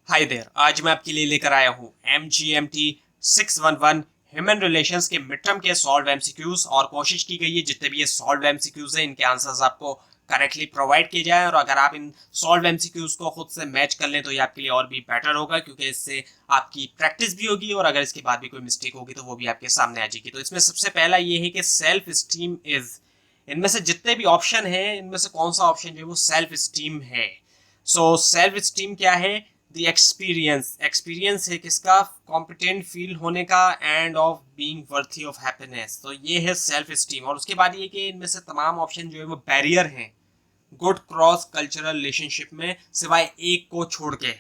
Hi there, आज मैं आपके लिए लेकर आया हूँ MGMT 611 ह्यूमन रिलेशंस के मिड टर्म के सॉल्व एमसीक्यूज। और कोशिश की गई है जितने भी ये सॉल्व एमसीक्यूज हैं इनके आंसर्स आपको करेक्टली प्रोवाइड किए जाए। और अगर आप इन सॉल्व एमसीक्यूज को खुद से मैच कर लें तो ये आपके लिए और भी बेटर होगा, क्योंकि इससे आपकी प्रैक्टिस भी होगी और अगर इसके बाद भी कोई मिस्टेक होगी तो वो भी आपके सामने आ जाएगी। तो इसमें सबसे पहला ये है कि सेल्फ स्टीम इज, इनमें से जितने भी ऑप्शन है इनमें से कौन सा ऑप्शन जो है वो सेल्फ स्टीम है। सो सेल्फ स्टीम क्या है? द एक्सपीरियंस है किसका? कॉम्पिटेंट फील होने का end of being worthy of happiness. तो ये है सेल्फ स्टीम। और उसके बाद ये कि इनमें से तमाम ऑप्शन जो है वो बैरियर हैं गुड क्रॉस कल्चरल रिलेशनशिप में, सिवाय एक को छोड़ के।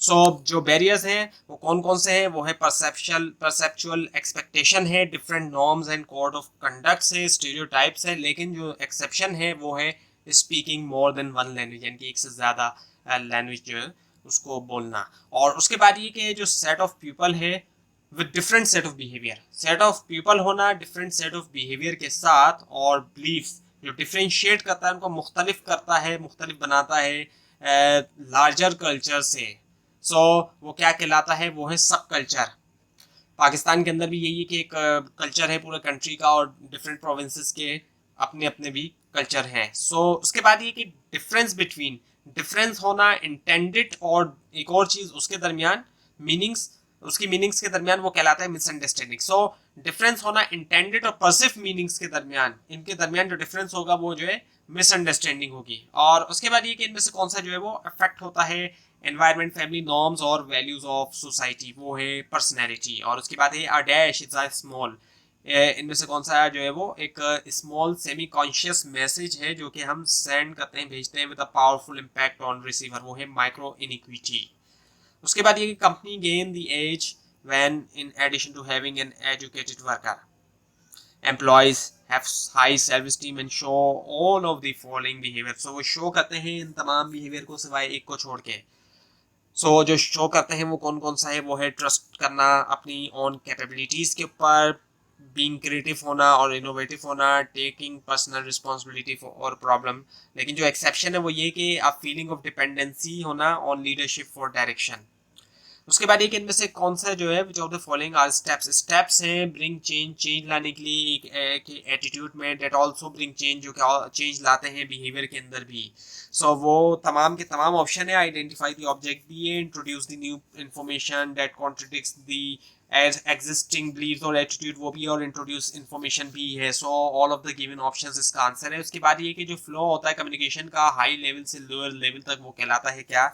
जो बैरियर्स हैं वो कौन कौन से हैं? वो है परसेप्चुअल एक्सपेक्टेशन है, different norms and code of conducts है, स्टीरियोटाइप्स है। लेकिन जो एक्सेप्शन है वो है speaking more than one language, यानी कि एक से ज़्यादा लैंग्वेज जो है उसको बोलना। और उसके बाद ये कि जो सेट ऑफ पीपल है with different set of behaviour, set of people होना डिफरेंट सेट ऑफ बिहेवियर के साथ, और बिलीफ्स जो डिफ्रेंशिएट करता है, उनको मुख्तलिफ करता है, मुख्तलिफ बनाता है लार्जर कल्चर से। वो क्या कहलाता है? वो है सब कल्चर। पाकिस्तान के अंदर भी यही है कि एक कल्चर है पूरे कंट्री का, और डिफरेंट प्रोविंसेस के अपने अपने भी कल्चर हैं। उसके बाद ये कि डिफरेंस होना इंटेंडेड और एक और चीज उसके दरमियान मीनिंग्स, उसकी मीनिंग्स के दरमियान वो कहलाता है मिसअंडरस्टैंडिंग। डिफरेंस होना इंटेंडेड और परसिव मीनिंग्स के दरमियान, इनके दरमियान जो डिफरेंस होगा वो जो है मिसअंडरस्टैंडिंग होगी। और उसके बाद ये कि इनमें से कौन सा जो है वो अफेक्ट होता है एनवायरमेंट, फैमिली नॉर्म्स और वैल्यूज ऑफ सोसाइटी, वो है पर्सनैलिटी। और उसके बाद है a dash is a small, इनमें से कौन सा जो है वो एक स्मॉल सेमी कॉन्शियस मैसेज है जो कि हम सेंड करते हैं, भेजते हैं with a powerful impact on receiver, वो है माइक्रो इनिक्विटी। उसके बाद ये company gain the edge when in addition to having an educated worker, employees have high self esteem and show all of the following behaviour. वो show करते हैं इन तमाम behaviour को सिवाय एक को छोड़ के। जो शो करते हैं वो कौन कौन सा है? वो है ट्रस्ट करना अपनी ऑन कैपेबिलिटीज के ऊपर, बीइंग क्रिएटिव होना और इनोवेटिव होना, टेकिंग पर्सनल रिस्पॉन्सिबिलिटी फॉर और प्रॉब्लम। लेकिन जो एक्सेप्शन है वो ये कि अ फीलिंग ऑफ डिपेंडेंसी होना ऑन लीडरशिप फॉर डायरेक्शन। उसके बाद एक इनमें से कौन सा जो है which of the following are steps हैं ब्रिंग चेंज लाने के लिए एक एटीट्यूड में, डेट ऑल्सो ब्रिंग चेंज, जो कि चेंज लाते हैं बिहेवियर के अंदर भी। वो तमाम के तमाम ऑप्शन है। आइडेंटिफाई द ऑब्जेक्ट भी है, introduce the new information that contradicts the age existing beliefs और एटीट्यूड, वो भी, और इंट्रोड्यूस इन्फॉर्मेशन भी है। All of the given options इसका आंसर है। उसके बाद ये कि जो फ्लो होता है कम्युनिकेशन का हाई लेवल से लोअर लेवल तक, वो कहलाता है क्या?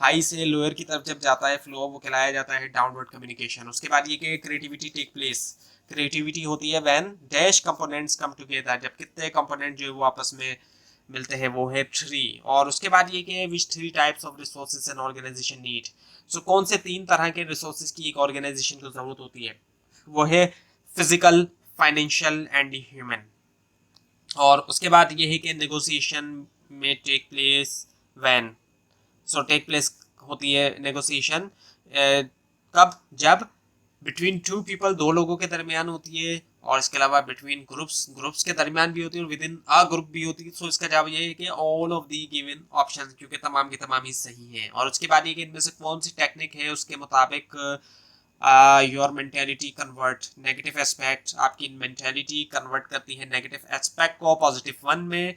हाई से लोअर की तरफ जब जाता है फ्लो, वो कहलाया जाता है डाउनवर्ड कम्युनिकेशन। उसके बाद ये कि क्रिएटिविटी टेक प्लेस, क्रिएटिविटी होती है when dash components come together, जब कितने कंपोनेंट जो है वो आपस में मिलते हैं, वो है थ्री। और उसके बाद ये कि which three types of resources an organisation need. कौन से तीन तरह के रिसोर्सेज की एक ऑर्गेनाइजेशन को जरूरत होती है? वो है फिजिकल, फाइनेंशियल एंड ह्यूमन। और उसके बाद ये है कि नेगोशिएशन में take place when, take place होती है नेगोशिएशन कब? जब बिटवीन टू पीपल, दो लोगों के दरमियान होती है। और इसके अलावा बिटवीन ग्रुप्स के दरमियान भी होती है और विद इन अ ग्रुप भी होती है। इसका जवाब ये है कि all of the given options, क्योंकि तमाम की तमाम ही सही हैं। और उसके बाद ये कि इनमें से कौन सी टेक्निक है उसके मुताबिक your mentality convert negative aspect, आपकी मेंटेलिटी कन्वर्ट करती है नेगेटिव एस्पेक्ट को पॉजिटिव वन में,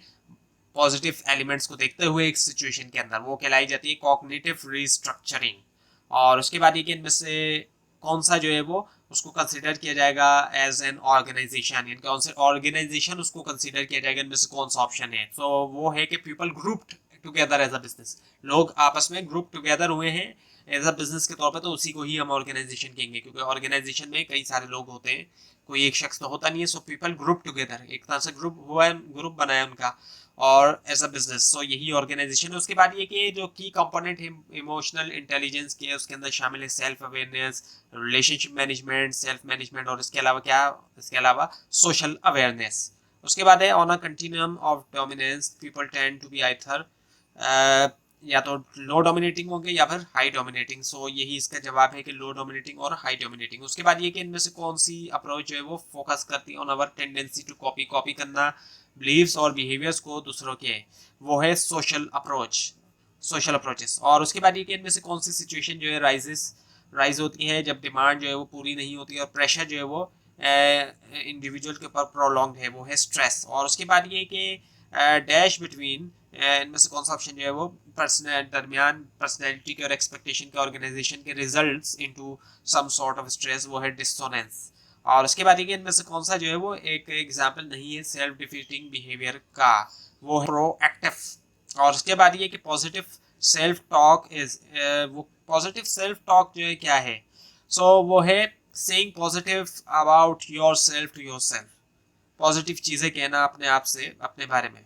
पॉजिटिव एलिमेंट्स को देखते हुए एक सिचुएशन के अंदर, वो कहलाई जाती है कॉग्निटिव रीस्ट्रक्चरिंग। और उसके बाद ये कि इनमें से कौन सा जो है वो उसको कंसिडर किया जाएगा एज एन ऑर्गेनाइजेशन, यानी कौन से ऑर्गेनाइजेशन उसको कंसिडर किया जाएगा, इनमें से कौन सा ऑप्शन है? वो है कि people grouped together as a business, लोग आपस में ग्रुप टुगेदर हुए हैं एज अ बिजनेस के तौर पर, तो उसी को ही हम ऑर्गेनाइजेशन कहेंगे, क्योंकि ऑर्गेनाइजेशन में कई सारे लोग होते हैं, कोई एक शख्स तो होता नहीं है। पीपल ग्रुप टुगेदर, एक तरह से ग्रुप हुआ है, ग्रुप बनाया उनका, और एज अ बिजनेस। यही ऑर्गेनाइजेशन है। उसके बाद ये कि जो की कंपोनेंट है इमोशनल इंटेलिजेंस के, उसके अंदर शामिल है self awareness, relationship management, self management, और इसके अलावा क्या? इसके अलावा सोशल अवेयरनेस। उसके बाद है on a continuum of dominance people tend to be either या तो लो डोमिनेटिंग होंगे या फिर हाई डोमिनेटिंग। यही इसका जवाब है कि लो डोमिनेटिंग और हाई डोमिनेटिंग। उसके बाद ये कि इनमें से कौन सी अप्रोच जो है वो फोकस करती है on our tendency to copy करना बिलीव्स और बिहेवियर्स को दूसरों के, वो है सोशल अप्रोच। Social approaches. और उसके बाद ये कि इनमें से कौन सी सिचुएशन जो है राइज होती है जब डिमांड जो है वो पूरी नहीं होती और प्रेशर जो है वो इंडिविजुअल के ऊपर प्रोलॉन्ग है, वो है स्ट्रेस। और उसके बाद ये कि डैश बिटवीन, इनमें से कौन सा ऑप्शन जो है वो दरमियान पर्सनैलिटी के और एक्सपेक्टेशन के ऑर्गेनाइजेशन के results into some sort of stress, वो है डिसोनेंस। और उसके बाद ये इनमें से कौन सा जो है वो एक एग्जाम्पल नहीं है सेल्फ डिफीटिंग बिहेवियर का, वो है प्रोएक्टिव। और उसके बाद ये कि पॉजिटिव सेल्फ टॉक इज, वो पॉजिटिव सेल्फ टॉक जो है क्या है, वो है saying positive about yourself to yourself, positive चीज़ें कहना अपने आप से अपने बारे में।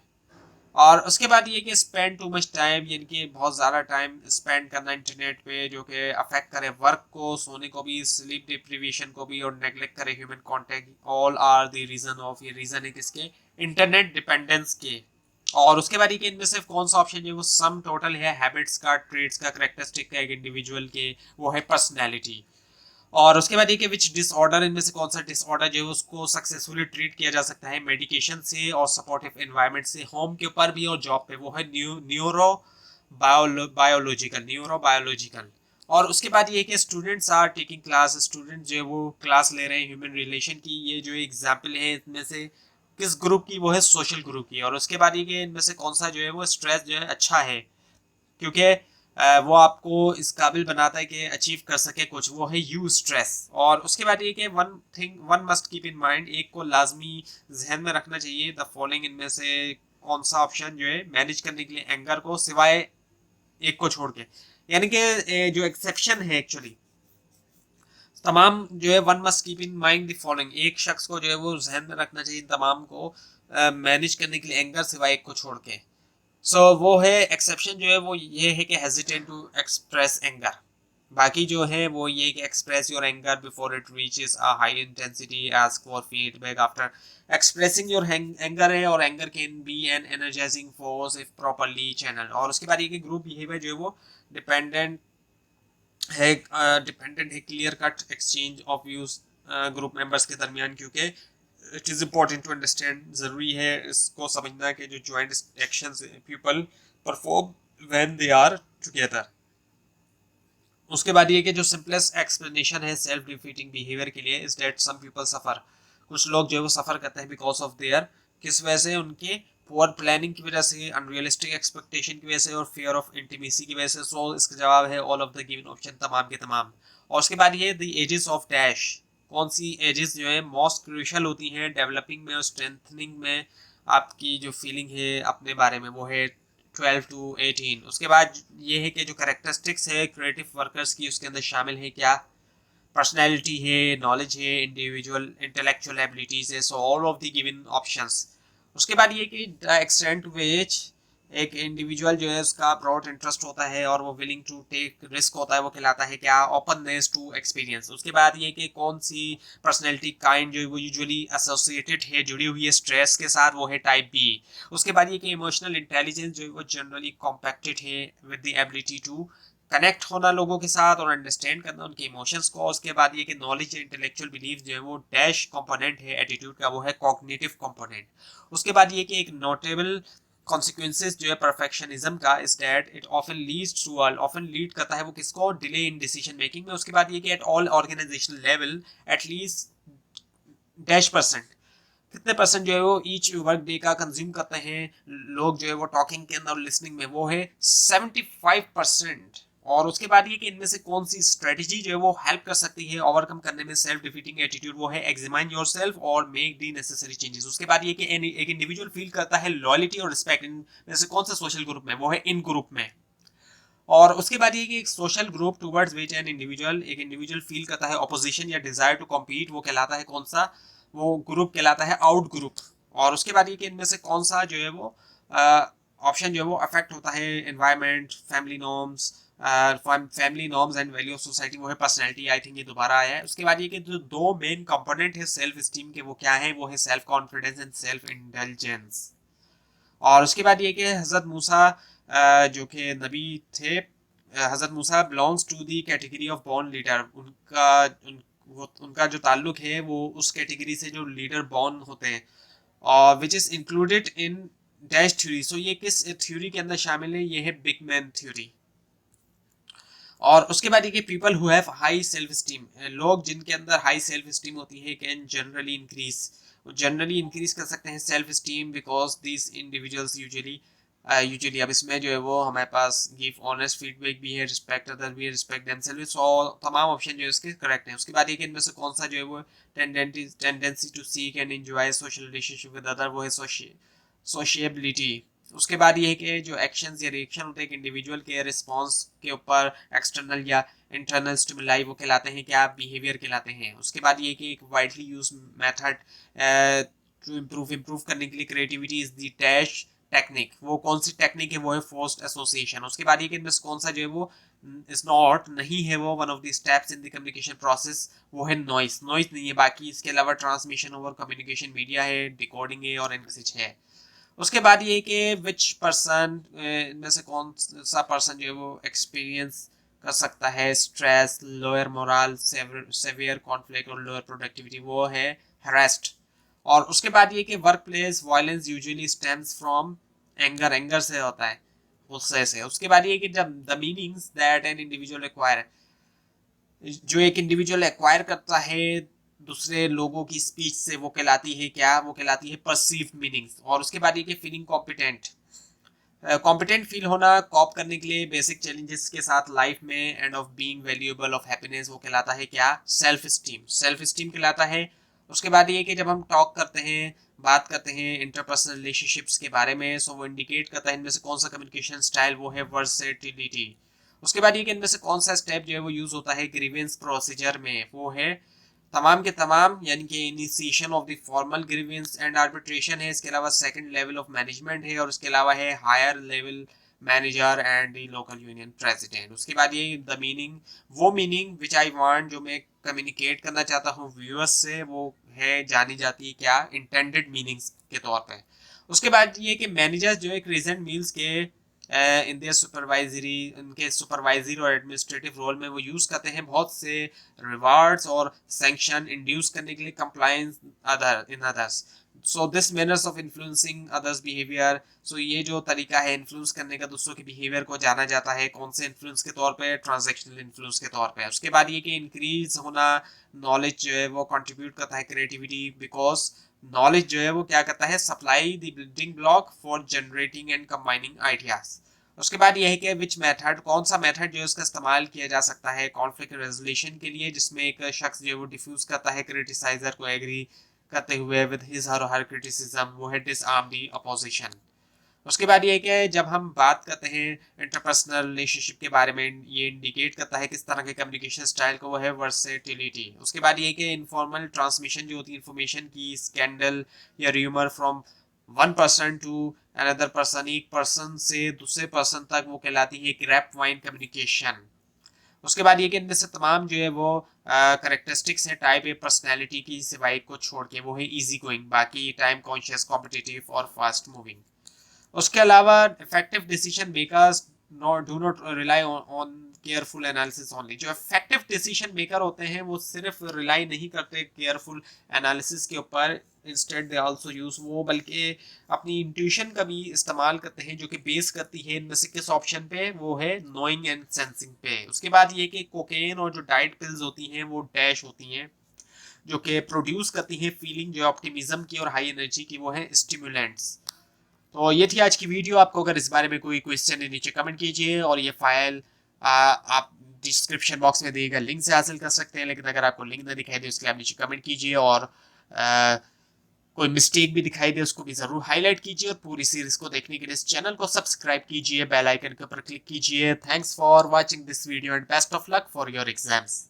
और उसके बाद ये कि स्पेंड टू मच टाइम, यानी कि बहुत ज़्यादा टाइम स्पेंड करना इंटरनेट पे जो कि अफेक्ट करे वर्क को, सोने को भी, स्लीप डिप्रीवेशन को भी, और नेग्लेक्ट करे human contact, all are the reason of, ये रीज़न है किसके, इंटरनेट डिपेंडेंस के। और उसके बाद ये इनमें से कौन सा ऑप्शन है वो सम टोटल है हैबिट्स का, ट्रेड्स का, करेक्टरिस्टिक का एक इंडिविजुअल के, वो है पर्सनैलिटी। और उसके बाद ये कि विच डिसऑर्डर, इनमें से कौन सा डिसऑर्डर जो है उसको सक्सेसफुली ट्रीट किया जा सकता है मेडिकेशन से और सपोर्टिव एनवायरनमेंट से, होम के ऊपर भी और जॉब पे, वो है न्यूरो बायोलॉजिकल। और उसके बाद ये कि students are taking class, student जो है वो क्लास ले रहे हैं ह्यूमन रिलेशन की, ये जो एग्जाम्पल है इनमें से किस ग्रुप की, वो है सोशल ग्रुप की। और उसके बाद ये कि इनमें से कौन सा जो है वो स्ट्रेस जो है अच्छा है, क्योंकि वो आपको इस काबिल बनाता है कि अचीव कर सके कुछ, वो है यू स्ट्रेस। और उसके बाद ये कि one must keep in mind, एक को लाजमी जहन में रखना चाहिए, द फॉलोइंग, इनमें से कौन सा ऑप्शन जो है मैनेज करने के लिए एंगर को, सिवाय एक को छोड़ के, यानी कि जो एक्सेप्शन है एक्चुअली तमाम जो है, one must keep in mind the following, एक शख्स को जो है वो जहन में रखना चाहिए तमाम को मैनेज करने के लिए एंगर, सिवाय एक को छोड़ के। वो है एक्सेप्शन जो है वो ये है कि हेजिटेट टू एक्सप्रेस एंगर, बाकी जो है वो ये कि express your anger before it reaches a high intensity, ask for feedback after expressing your anger है, और anger can be an energising force if properly channel. और उसके बाद ये कि ग्रुप बिहेवियर जो है वो डिपेंडेंट है, clear cut exchange of views group members के दरमियान, क्योंकि it is important to understand, ज़रूरी है इसको समझना कि जो joint actions people perform when they are together. उसके बाद ये कि जो सिंपलेस्ट एक्सप्लेनेशन है सेल्फ डिफीटिंग बिहेवियर के लिए is that some people suffer, कुछ लोग जो है वो सफ़र करते हैं बिकॉज ऑफ देयर, किस वजह से, उनके पुअर प्लानिंग की वजह से, अनरियलिस्टिक एक्सपेक्टेशन की वजह से, और फियर ऑफ इंटीमेसी की वजह से। इसका जवाब है all of the given option, तमाम के तमाम। और उसके बाद ये द एजेस ऑफ डैश, कौन सी एजेस जो है मोस्ट क्रूशल होती हैं डेवलपिंग में और स्ट्रेंथनिंग में आपकी जो फीलिंग है अपने बारे में, वो है 12 to 18। उसके बाद ये है कि जो करेक्टरिस्टिक्स है क्रिएटिव वर्कर्स की, उसके अंदर शामिल है क्या, पर्सनैलिटी है, नॉलेज है, इंडिविजुअल इंटेलेक्चुअल एबिलिटीज है, so all of the given options. उसके बाद ये कि द एक्सटेंट टू विच एक इंडिविजुअल जो है उसका ब्रॉड इंटरेस्ट होता है और वो विलिंग टू टेक रिस्क होता है, वो कहलाता है क्या, ओपननेस टू एक्सपीरियंस। उसके बाद ये कि कौन सी पर्सनैलिटी काइंड जो है वो यूजुअली एसोसिएटेड है, जुड़ी हुई है स्ट्रेस के साथ, वो है टाइप बी। उसके बाद ये कि इमोशनल इंटेलिजेंस जो है वो जनरली कॉम्पैक्टेड है with the ability to connect होना लोगों के साथ और अंडरस्टैंड करना उनके इमोशंस को। उसके बाद ये कि नॉलेज इंटेलेक्चुअल बिलीफ जो है वो डैश कंपोनेंट है एटीट्यूड का, वो है कॉग्निटिव कंपोनेंट। उसके बाद ये कि एक नोटेबल कॉन्सिक्वेंसेस जो है परफेक्शनिज्म का is that it often lead करता है वो किसको, डिले इन डिसीजन मेकिंग में। उसके बाद ये कि at all organisational level at least dash percent, कितने परसेंट जो है वो ईच वर्क डे का कंज्यूम करते हैं लोग जो है वो टॉकिंग के अंदर और लिसनिंग में, वो है 75%। और उसके बाद ये कि इनमें से कौन सी स्ट्रेटजी जो है वो हेल्प कर सकती है ओवरकम करने में सेल्फ डिफीटिंग एटीट्यूड, वो है एग्जामिन योरसेल्फ और मेक दी नेसेसरी चेंजेस। उसके बाद ये कि एक इंडिविजुअल फील करता है लॉयल्टी और रिस्पेक्ट, इनमें से कौन सा सोशल ग्रुप में, वो है इन ग्रुप में। और उसके बाद ये कि एक social group towards which an individual, एक इंडिविजुअल फील करता है ऑपोजिशन या डिजायर टू कॉम्पीट, वो कहलाता है कौन सा, वो ग्रुप कहलाता है आउट ग्रुप। और उसके बाद ये कि इनमें से कौन सा जो है वो ऑप्शन जो है वो अफेक्ट होता है environment, family norms and value of society, वो है पर्सनैलिटी। आई थिंक ये दोबारा आया है। उसके बाद ये कि जो दो मेन कंपोनेंट है सेल्फ स्टीम के, वो क्या है, वो है self confidence and self intelligence. और उसके बाद ये कि हज़रत मूसा जो कि नबी थे, Hazrat Musa belongs to the category of born leader, उनका जो ताल्लुक है वो उस कैटेगरी से जो लीडर बॉर्न होते हैं, और which is included in dash theory, so ये किस थ्योरी के अंदर शामिल है? ये है बिग मैन थ्योरी। और उसके बाद ये people who have high self steam, लोग जिनके अंदर हाई सेल्फ स्टीम होती है, कैन जनरली इंक्रीज कर सकते हैं self esteem, because this individuals usually अब इसमें जो है वो हमारे पास गिव ऑनेस्ट फीडबैक भी है, रिस्पेक्ट अदर भी है, रिस्पेक्ट देमसेल्व्स, सो तमाम ऑप्शन जो है इसके करेक्ट है। उसके बाद ये कि इनमें से कौन सा जो है वो tendency to seek and enjoy social relationship with other, वो है सोशिएबिलिटी। उसके बाद ये है कि जो एक्शंस या रिएक्शन होते हैं इंडिविजुअल के रिस्पांस के ऊपर, एक्सटर्नल या इंटरनल स्टिमुलाई, वो कहलाते हैं क्या? बिहेवियर कहलाते हैं। उसके बाद ये कि एक widely use method to improve करने के लिए creativity is the dash technique, वो कौन सी टेक्निक है? वो है फोर्स्ड एसोसिएशन। उसके बाद ये कि इनमें से कौन सा जो है वो इज नॉट नहीं है वो one of the steps in the communication process, वो है नॉइस नहीं है। बाकी इसके अलावा ट्रांसमिशन ओवर कम्युनिकेशन मीडिया है, डिकोडिंग है और एनरिच है। उसके बाद ये कि विच पर्सन, इनमें से कौन सा पर्सन जो है वो एक्सपीरियंस कर सकता है stress, lower morale, severe conflict और लोअर प्रोडक्टिविटी, वो है हरेस्ट। और उसके बाद ये कि work place violence usually stems from anger से होता है, गुस्से से। उसके बाद ये कि जब the meanings that an individual acquire, जो एक इंडिविजुअल एक्वायर करता है दूसरे लोगों की स्पीच से, वो कहलाती है क्या? वो कहलाती है परसीव्ड मीनिंग्स। और उसके बाद ये कि फीलिंग कॉम्पिटेंट फील होना कॉप करने के लिए बेसिक चैलेंजेस के साथ लाइफ में, end of being valuable, of happiness, वो कहलाता है क्या? सेल्फ स्टीम कहलाता है। उसके बाद ये कि जब हम टॉक करते हैं, बात करते हैं इंटरपर्सनल रिलेशनशिप्स के बारे में, सो वो इंडिकेट करता है इनमें से कौन सा कम्युनिकेशन स्टाइल, वो है वर्सेटिलिटी। उसके बाद ये कि इनमें से कौन सा स्टेप जो है वो यूज होता है ग्रीवेंस प्रोसीजर में, वो है तमाम के तमाम, यानी कि initiation of the formal grievance and arbitration है। इसके अलावा सेकंड लेवल ऑफ मैनेजमेंट है, और उसके अलावा है higher level manager and the local union president. उसके बाद ये द मीनिंग, वो मीनिंग विच आई वांट, जो मैं कम्युनिकेट करना चाहता हूँ व्यूअर्स से, वो है जानी जाती है क्या? इंटेंडेड मीनिंग्स के तौर पे। उसके बाद ये कि मैनेजर्स जो है क्रिजेंट मील्स के इन देयर सुपरवाइजरी, उनके सुपरवाइजरी और एडमिनिस्ट्रेटिव रोल में वो यूज़ करते हैं बहुत से रिवार्ड्स और सैंक्शन इंड्यूस करने के लिए compliance others. So this manners of influencing others behaviour, so ये जो तरीका है इन्फ्लुएंस करने का दूसरों के बिहेवियर को जाना जाता है कौन से इन्फ्लुएंस के तौर पे? ट्रांजैक्शनल इन्फ्लुएंस के तौर पे। उसके बाद ये कि इंक्रीज होना नॉलेज जो है वो कंट्रीब्यूट करता है क्रिएटिविटी, बिकॉज नॉलेज जो है वो क्या करता है? Supply the building block for generating and combining ideas. उसके बाद यह है कि विच मेथड, कौन सा मेथड जो है उसका इस्तेमाल किया जा सकता है कॉन्फ्लिक्ट रेजोल्यूशन के लिए, जिसमें एक शख्स जो है वो डिफ्यूज करता है क्रिटिसाइजर को एग्री करते हुए विद हिज और हर क्रिटिसिज्म, वो है डिसआर्म द अपोजिशन। उसके बाद ये है कि जब हम बात करते हैं इंटरपर्सनल रिलेशनशिप के बारे में, ये इंडिकेट करता है किस तरह के कम्युनिकेशन स्टाइल को, वो है वर्सेटिलिटी। उसके बाद ये है कि इनफॉर्मल ट्रांसमिशन जो होती है इन्फॉर्मेशन की, स्कैंडल या rumour from one person to another person, एक पर्सन से दूसरे पर्सन तक, वो कहलाती है ग्रैप वाइन कम्युनिकेशन। उसके बाद ये कि इनमें से तमाम जो है वो करेक्टरिस्टिक्स हैं टाइप ए पर्सनैलिटी की, सिवाय को छोड़ के, वो है इजी गोइंग, बाकी टाइम कॉन्शियस, कॉम्पिटिटिव और फास्ट मूविंग। उसके अलावा effective decision makers do not rely on careful analysis only, जो इफेक्टिव डिसीजन मेकर होते हैं वो सिर्फ रिलाई नहीं करते केयरफुल एनालिसिस के ऊपर, इंस्टेड दे आल्सो यूज, वो बल्कि अपनी इंट्यूशन का भी इस्तेमाल करते हैं, जो कि बेस करती है इनमें से किस ऑप्शन पे? वो है नोइंग एंड सेंसिंग पे। उसके बाद ये कि कोकेन और जो डाइट पिल्स होती हैं वो डैश होती हैं, जो कि प्रोड्यूस करती हैं फीलिंग जो ऑप्टिमिज्म की और हाई एनर्जी की, वो है स्टिमुलेंट्स। तो ये थी आज की वीडियो। आपको अगर इस बारे में कोई क्वेश्चन है नीचे कमेंट कीजिए, और ये फाइल आप डिस्क्रिप्शन बॉक्स में दिए गए लिंक से हासिल कर सकते हैं, लेकिन अगर आपको लिंक ना दिखाई दे उसके लिए आप नीचे कमेंट कीजिए, और कोई मिस्टेक भी दिखाई दे उसको भी जरूर हाईलाइट कीजिए, और पूरी सीरीज को देखने के लिए इस चैनल को सब्सक्राइब कीजिए, बेल आइकन के ऊपर क्लिक कीजिए। Thanks for watching this video and best of luck for your exams.